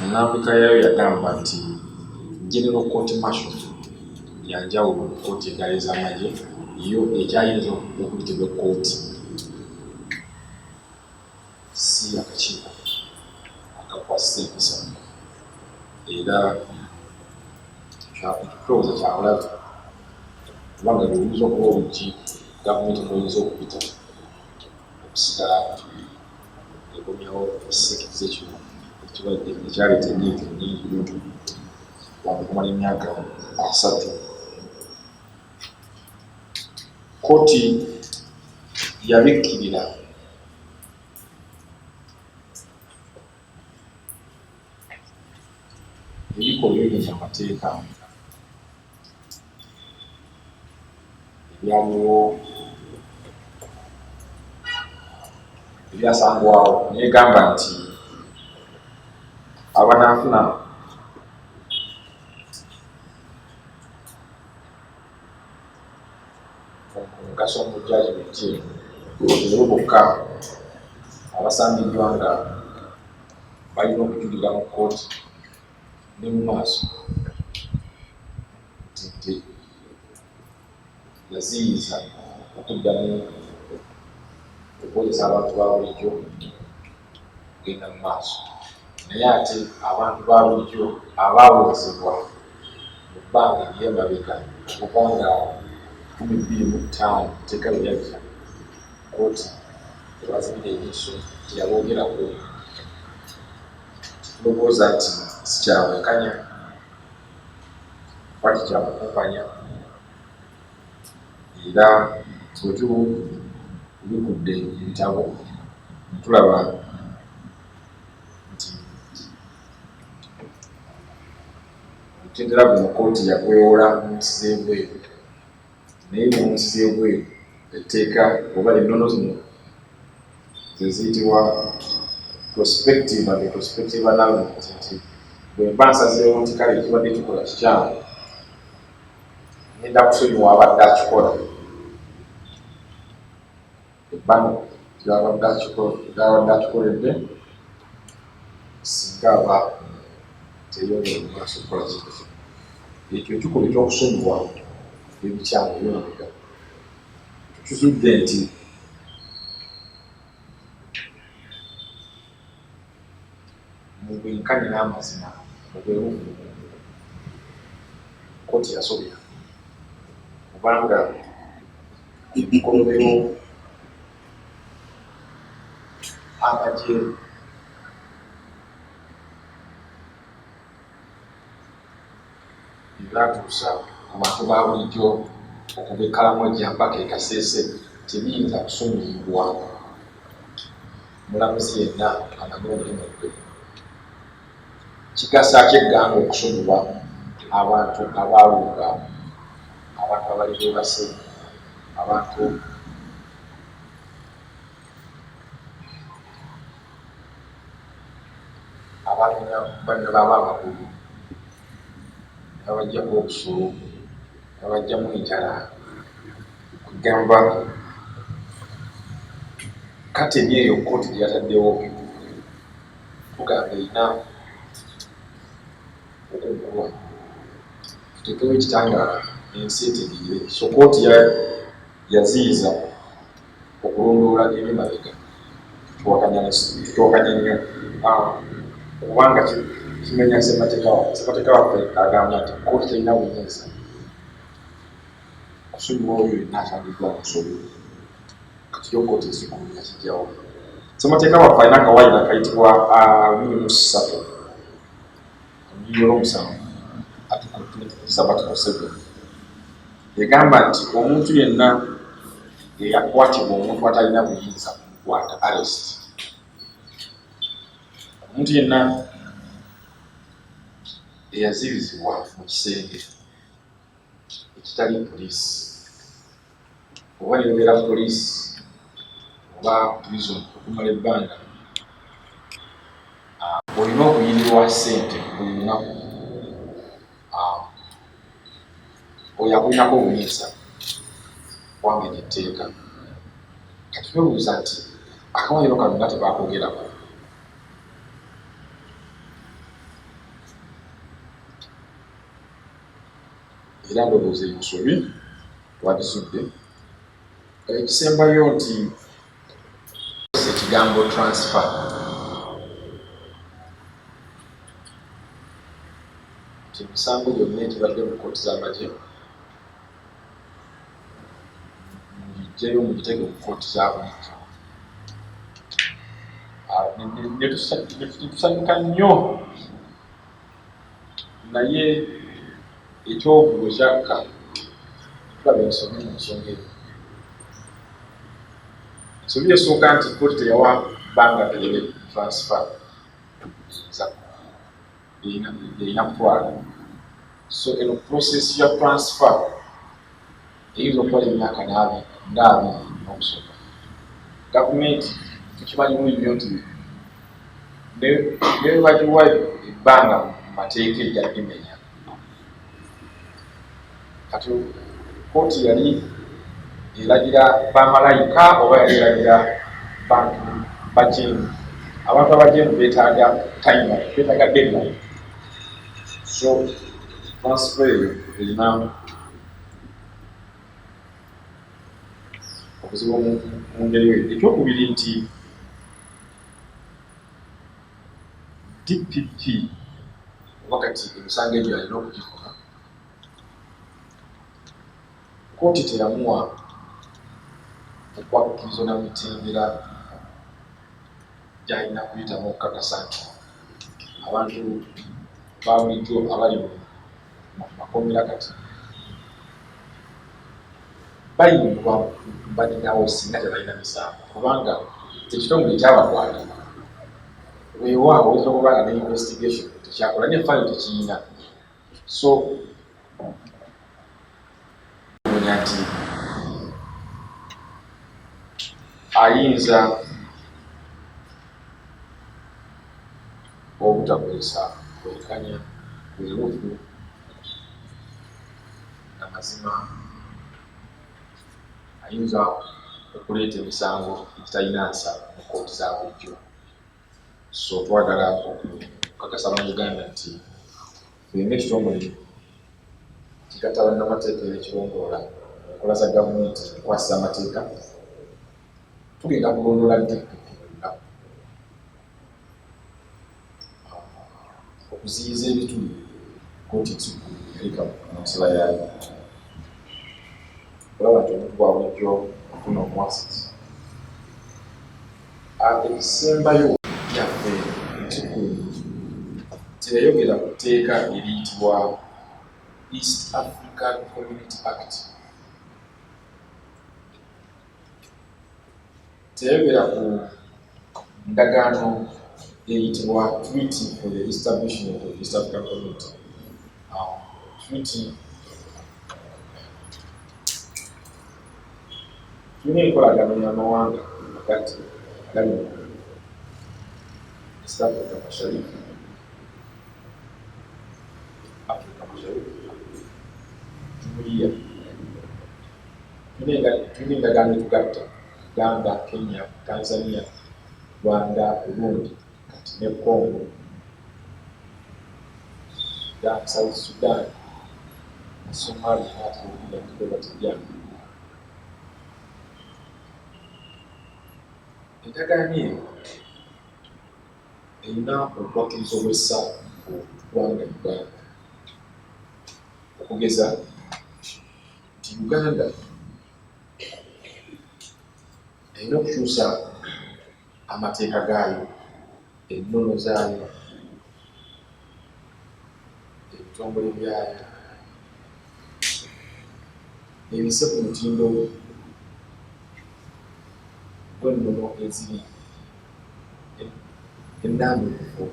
Nnambika yayo yagamba nti General Court Martial yanjawulo mu kkooti endala ez'amagye yo ekyayinza okuyitibwa ekkooti si akakiiko akakwasisa empisa era ekitooza kyabulabe kubanga luyinza okuba olukiiko gavumenti luyinza okupita okusigala ekomyawo ekisekize kino ekyaleeta enyiika ennyingi wakumala emyaka 3. Kkooti yabikkirira ebikolwa ebyo amateeka ebyaliwo ebyasangwawo negamba nti abanaafuna omugaso mu judgment ero bokka abasangiddwa nga balina okujulira mu kkooti ne mu maaso nti yaziyiza okuddamu okukozesa abantu ba bulijjo okugenda mu maaso naye ate abantu ba bulijjo abaawozebwa mu bbanga ery'emabega okubanga 2025 teeka bwe yajja kkooti tebazibira emiiso teyaboogerako tulowooza nti sikyabwenkanya kwaki kyamukumpanya era bwe tubikudde ebitabo tulaba nti omutendera guno kkooti yakwewola mu nsi z'ebweru naye mu nsi z'ebweru etteeka oba ennono zino ze ziyitibwa prospective and prospective analysis nti bwe mba nsazeewo nti kale ekibadde kikola kikyamu ngenda kusonyiwa abadde akikola ebbano gyabadde akikoledde singa aba teyongera mu maaso okukola kitufu ekyo ekikolwa ekyokusonyiwa ebikyamu ebyomabega tukizudde nti mu bwenkanya n'amazima mu bwerufu kkooti yasobya kubanga ebikolobero amagye byatuusa ku bantu ba bulijjo okuva ekkalamojja mpaka ekaseese tebiyinza kusonyiyibwa mulamuzi yenna amanye omulimu gwe. Kigasa ki egganga okusonyiwa abantu abaalunga, abantu abali beebase, abantu abalina banne baaba amakulu abajjamu obusuulu abajjamu enjala kugamba kati ebyeyo kkooti gyeyataddewo tugamba erina okuggulwa tuteekewo ekitangaala ensi etegeere. So kkooti yaziyiza okulondoola ebyemabega tutuwakanya nnyo kubanga kimenya ssemateeka waffe agamba nti kkooti terina buyinza kusonyiwa oyo yenna asangiddwa musobi kati yo kkooti esikumya kijjawo. Ssemateeka waffe alina akawayiro akayitibwa 23 olw'omusanvu article 7 egamba nti omuntu yenna eyakwatibwa omuntu atalina buyinza kumukwata arrest, omuntu yenna eyazibizibwa mu kisenge ekitali poliisi oba neyobeera poliisi oba prison okumala ebbanga olina okuyirirwa ssente buli lunaku oyo akulinako obuyinza wange netteeka. Kati twebuuza nti akawayiro kano nga tebaakogerako era ndowooza ensobi twagizudde. Ekisembayo nti ekigambo transfer nti emisango gyonna egibadde mu kkooti z'amagye mugijjeyo mugiteeke mu kkooti za bulijjo. Netusanyuka nnyo naye ekyobulwe kyakka tulaba ensobi mu nsonga eyo. Ensobi esooka nti kkooti teyawa bbanga terere transfer erina kutwala. So eno process ya transfer eyinza okutwala emyaka nga 20 n'okusooka. Gavumenti tukimanyi bulungi nnyo nti ne bagiwa ebbanga mu mateeka ejja limenya. Kati kkooti yali eragira bamalayika oba yali eragira bantu bajeemu. Abantu abajeemu beetaaga time, beetaaga deadline. So transfer eyo erina okuzibu mu ngeri eyo. Ekyokubiri nti DPP wakati emisango egyo alina okugikola, kkooti teyamuwa okwakkiriza na mitendera gy'alina kuyitamu okukakasa nti abantu babulijjo abali mu makomera kati bayimbwa balinawo singa tebalina misango, kubanga ekitongole ekyabakwata weewaawo oyinza okubanga ne investigation tekyakola n'enfayo tekiyina. So nti ayinza obutakozesa kwekanya weerufu amazima, ayinza okuleeta emisango egitalina nsa mu kkooti za bulijjo. So twagala okukakasa Bannayuganda nti tulina ekitongole kigatta bannamateeka era ekirongoola enkola za gavumenti ekwasisa amateeka, tugenda kulondoola DPP yonna okuziyiza ebituli kkooti enkulu erika mu nsiba yaayo. Olaba nti omuntu bwa bulijjo afuna omuwasizi. Ekisembayo yaffe ekikulu teyayogera ku tteeka eriyitibwa East African Community Act. Teyayogera ku ndagaano eyitibwa Treaty for the Establishment of East African Community. Treaty tulina enkolagano y'amawanga agati agali mu East Africa Mashariki, Africa Mashariki, Jumuiya. Tulina endagaano etugatta Uganda, Kenya, Tanzania, Rwanda, Burundi, kati ne Congo, South Sudan, Somalia n'ate Uganda batijjana. Endagaano eyo erina okwakkiriza obw'essa okuggwanga Uganda. Okugeza nti Uganda erina okukyusa amateeka gaayo, ennono zaayo, ebitongole byayo, ebise ku mutindo gw'ennono eziri ennambulukufu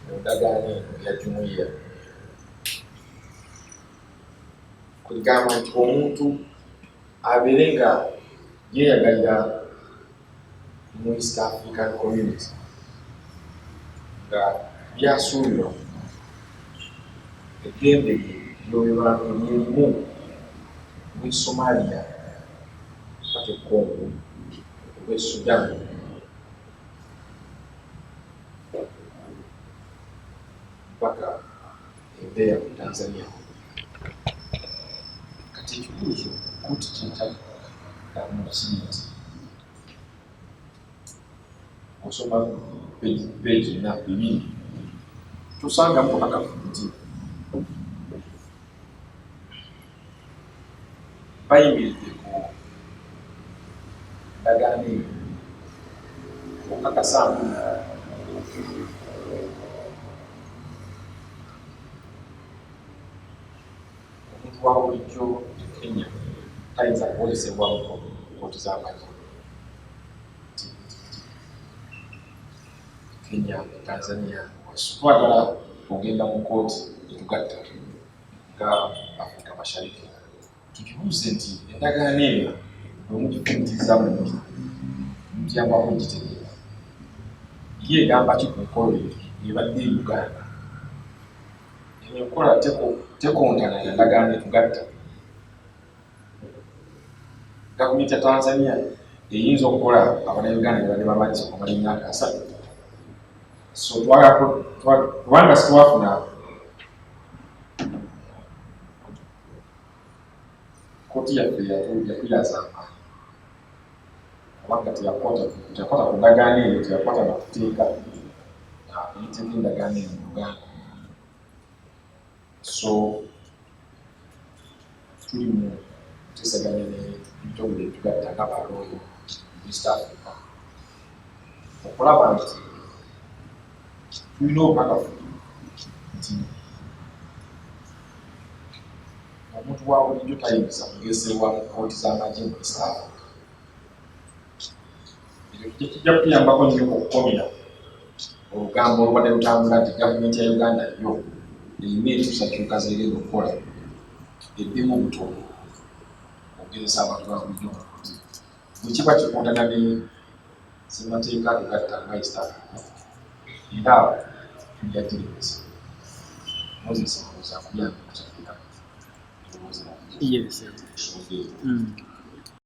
mu ndagaano eno eya Jumuiya. Kuligamba nti omuntu abeere nga yeeyagalira mu East African Community nga byasuubirwa eddembe lyerimu mu Somalia ate Congo oba Sudan mpaka Mbeya mu Tanzania. ekibuuzo kkooti kyetamu nti osoma peegi ena bibiri tosangamu bukakafu nti bayimiridde ku ndagaano eyo okakasangu omuntu wa bulijjo Kenya tayinza kukozesebwa mu kkooti z'amagye. Kenya, Tanzania twagala ogenda mu kkooti etugatta nga Afrika Mashariki tukibuuze nti endagaano eyo bwemugifumitiza muntu mutiyambako gitegeera ye egamba ki ku nkolo ebadde e Uganda eyo enkola tekontana na ndagaano etugatta. Gavumenti ya Tanzania eyinza okukola abannayuganda ne bali bamaliza okumala emyaka 3. So kubanga situwafuna kkooti yaffe yatuyazaama kubanga teyakwata ku ndagaano eyo, teyakwata na kuteeka eyiteko endagaano eyo mu Uganda. So tuli mu kuteesaganya n'ebitongole ebitugatta ng'abalooyo East Africa okulaba nti tulina obukakafu nti omuntu wa bulijjo tayinza kugesebwa mu kkooti z'amagye mu East Africa. Ekyo kijja kutuyambako nnyo okukomera olugambo olubadde lutambula nti gavumenti ya Uganda yo erina enkyukakyuka z'egenda okukola eddemu obutono okugezesa abantu ba bulijjo mu kkooti. Bwe kiba kikontana ne ssemateeka tugatta nga East Africa era tujja giremesa Moses Musa kuyamba okukyafika Yes.